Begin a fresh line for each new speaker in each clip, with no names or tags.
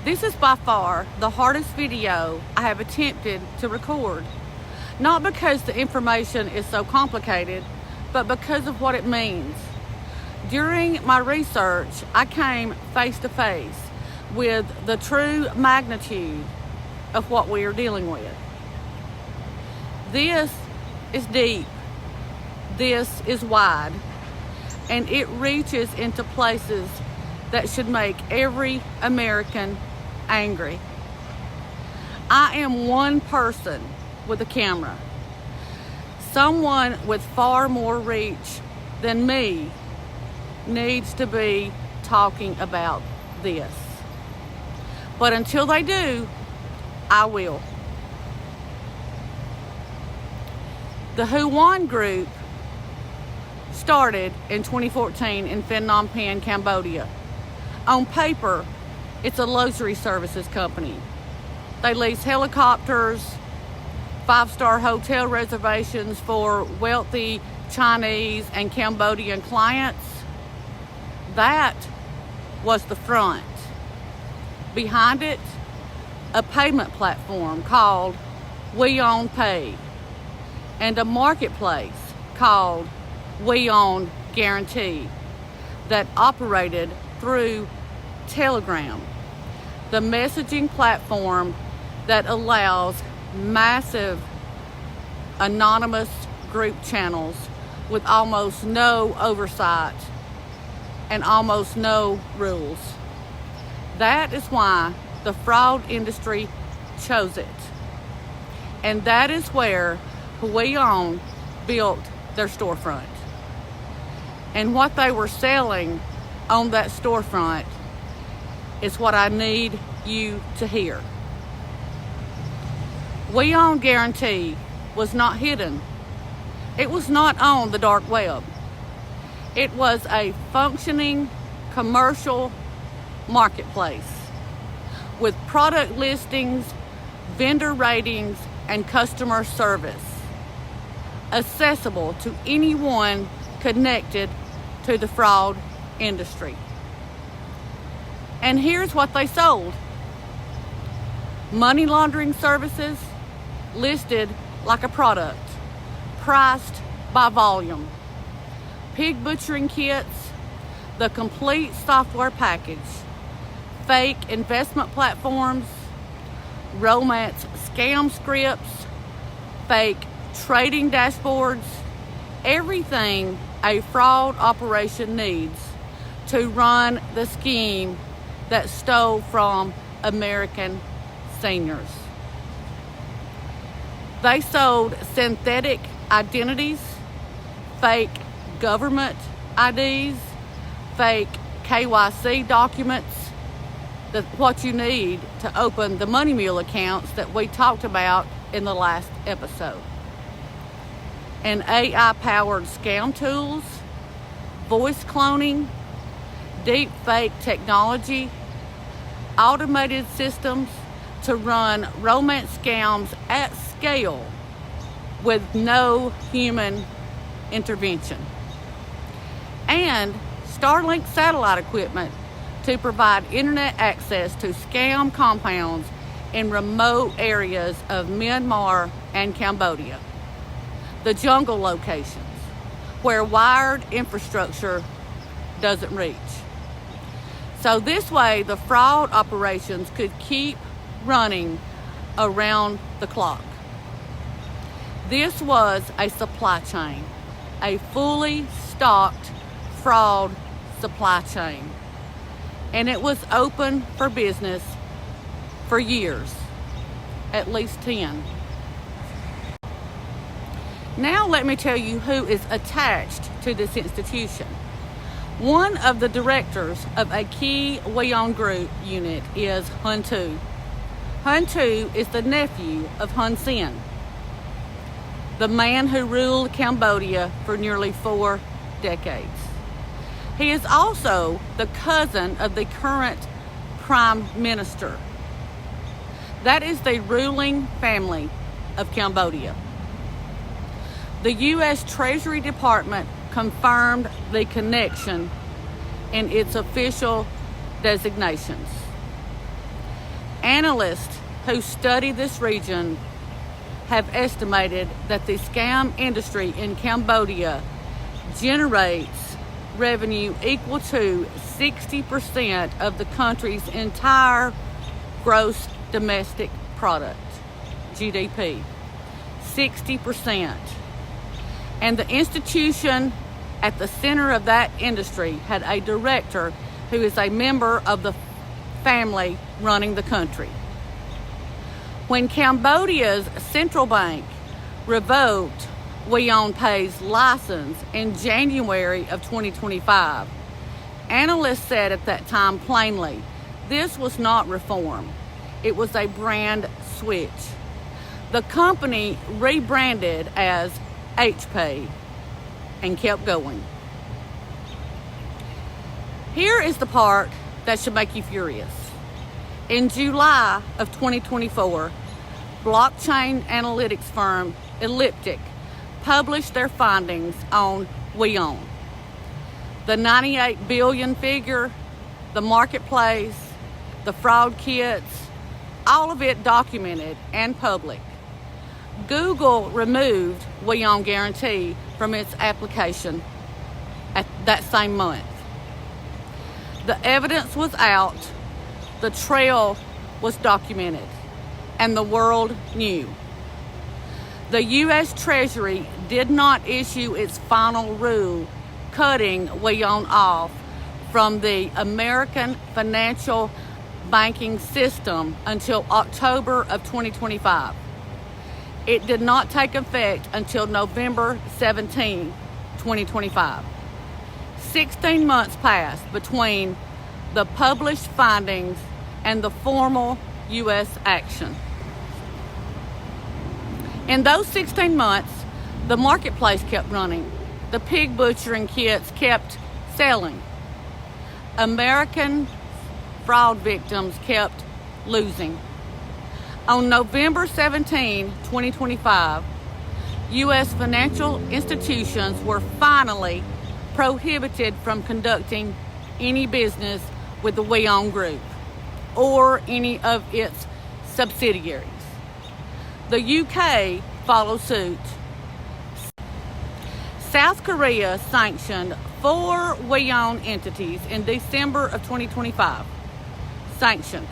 This is by far the hardest video I have attempted to record. Not because the information is so complicated, but because of what it means. During my research, I came face to face with the true magnitude of what we are dealing with. This is deep. This is wide. And it reaches into places that should make every American angry. I am one person with a camera. Someone with far more reach than me needs to be talking about this. But until they do, I will. The Huione Group started in 2014 in Phnom Penh, Cambodia. On paper, it's a luxury services company. They lease helicopters, 5-star hotel reservations for wealthy Chinese and Cambodian clients. That was the front. Behind it, a payment platform called Huione Pay and a marketplace called Huione Guarantee that operated through Telegram, the messaging platform that allows massive anonymous group channels with almost no oversight and almost no rules. That is why the fraud industry chose it. And that is where Huione built their storefront. And what they were selling on that storefront is what I need you to hear. Huione Guarantee was not hidden. It was not on the dark web. It was a functioning commercial marketplace with product listings, vendor ratings, and customer service, accessible to anyone connected to the fraud industry. And here's what they sold. Money laundering services listed like a product, priced by volume. Pig butchering kits, the complete software package. Fake investment platforms, romance scam scripts, fake trading dashboards, everything a fraud operation needs to run the scheme that stole from American seniors. They sold synthetic identities, fake government IDs, fake KYC documents, what you need to open the Money Mule accounts that we talked about in the last episode. And AI-powered scam tools, voice cloning, deep fake technology, automated systems to run romance scams at scale with no human intervention. And Starlink satellite equipment to provide internet access to scam compounds in remote areas of Myanmar and Cambodia, the jungle locations where wired infrastructure doesn't reach. So this way, the fraud operations could keep running around the clock. This was a supply chain, a fully stocked fraud supply chain. And it was open for business for years, at least 10. Now let me tell you who is attached to this institution. One of the directors of a key Huione Group unit is Hun Tu. Hun Tu is the nephew of Hun Sen, the man who ruled Cambodia for nearly 4 decades. He is also the cousin of the current Prime Minister. That is the ruling family of Cambodia. The U.S. Treasury Department confirmed the connection in its official designations. Analysts who study this region have estimated that the scam industry in Cambodia generates revenue equal to 60% of the country's entire gross domestic product, GDP. 60%. And the institution at the center of that industry had a director who is a member of the family running the country. When Cambodia's central bank revoked Huione Pay's license in January of 2025, analysts said at that time plainly, this was not reform. It was a brand switch. The company rebranded as HP and kept going. Here is the part that should make you furious. In July of 2024, blockchain analytics firm Elliptic published their findings on Huione. The 98 billion figure, the marketplace, the fraud kits, all of it documented and public. Google removed Huione Guarantee from its application at that same month. The evidence was out, the trail was documented, and the world knew. The U.S. Treasury did not issue its final rule cutting Huione off from the American financial banking system until October of 2025. It did not take effect until November 17, 2025. 16 months passed between the published findings and the formal U.S. action. In those 16 months, the marketplace kept running. The pig butchering kits kept selling. American fraud victims kept losing. On November 17, 2025, U.S. financial institutions were finally prohibited from conducting any business with the Huione Group or any of its subsidiaries. The UK followed suit. South Korea sanctioned 4 Huione entities in December of 2025. Sanctioned,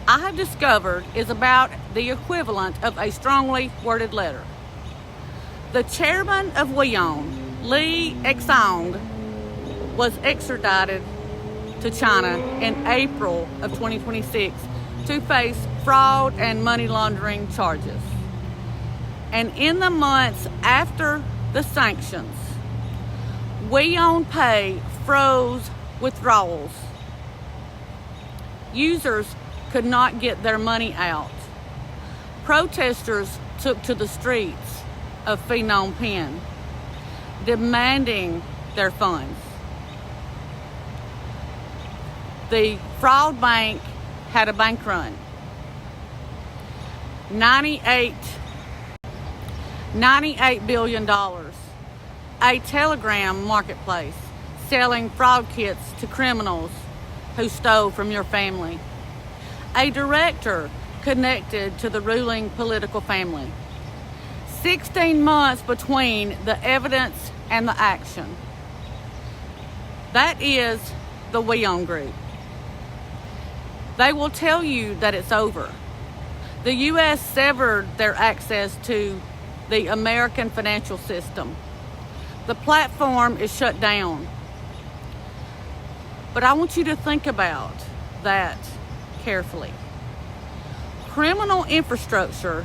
I have discovered, is about the equivalent of a strongly worded letter. The chairman of Huione, Lee Exong, was extradited to China in April of 2026 to face fraud and money laundering charges. And in the months after the sanctions, Huione Pay froze withdrawals. Users could not get their money out. Protesters took to the streets of Phnom Penh, demanding their funds. The fraud bank had a bank run. $98 billion. A telegram marketplace selling fraud kits to criminals who stole from your family. A director connected to the ruling political family. 16 months between the evidence and the action. That is the Huione Group. They will tell you that it's over. The U.S. severed their access to the American financial system. The platform is shut down. But I want you to think about that carefully. Criminal infrastructure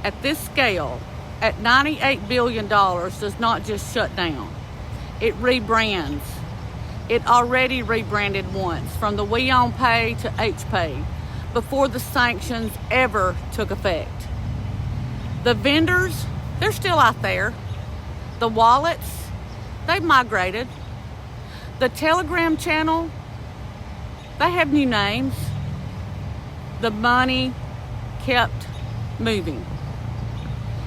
at this scale, at $98 billion, does not just shut down. It rebrands. It already rebranded once, from the Huione Pay to HP, before the sanctions ever took effect. The vendors, they're still out there. The wallets, they've migrated. The Telegram channel, they have new names. The money kept moving.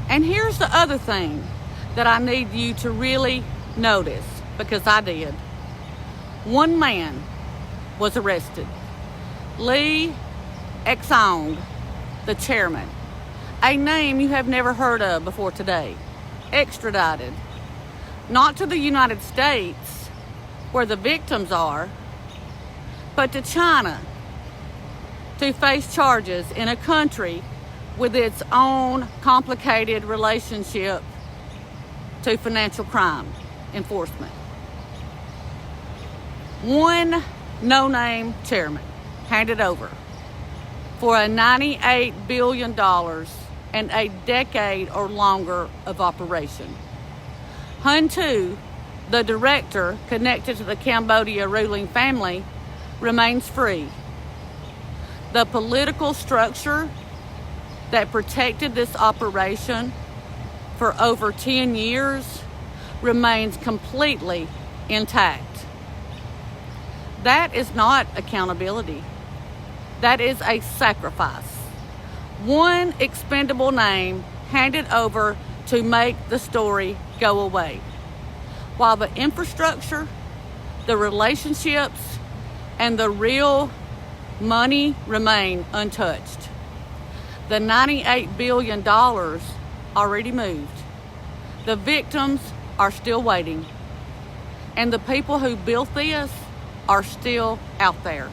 And here's the other thing that I need you to really notice, because I did. One man was arrested. Lee Exxon, the chairman, a name you have never heard of before today, extradited, not to the United States, where the victims are, but to China to face charges in a country with its own complicated relationship to financial crime enforcement. One no-name chairman handed over for a $98 billion and a decade or longer of operation. Hun Tu, the director connected to the Cambodia ruling family, remains free. The political structure that protected this operation for over 10 years remains completely intact. That is not accountability. That is a sacrifice. One expendable name handed over to make the story go away, while the infrastructure, the relationships, and the real money remain untouched. The $98 billion already moved. The victims are still waiting. And the people who built this are still out there.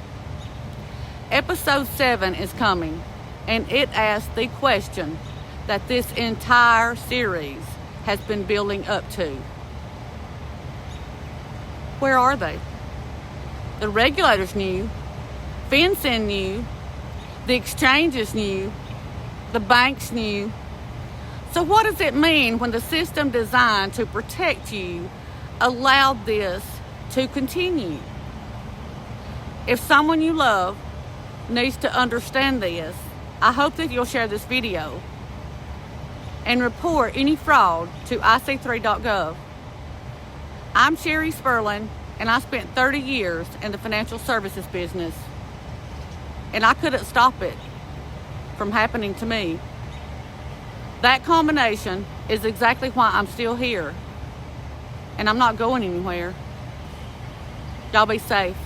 Episode 7 is coming, and it asks the question that this entire series has been building up to. Where are they? The regulators knew, FinCEN knew, the exchanges knew, the banks knew. So what does it mean when the system designed to protect you allowed this to continue? If someone you love needs to understand this, I hope that you'll share this video and report any fraud to ic3.gov. I'm Sherry Spurlin, and I spent 30 years in the financial services business, and I couldn't stop it from happening to me. That combination is exactly why I'm still here, and I'm not going anywhere. Y'all be safe.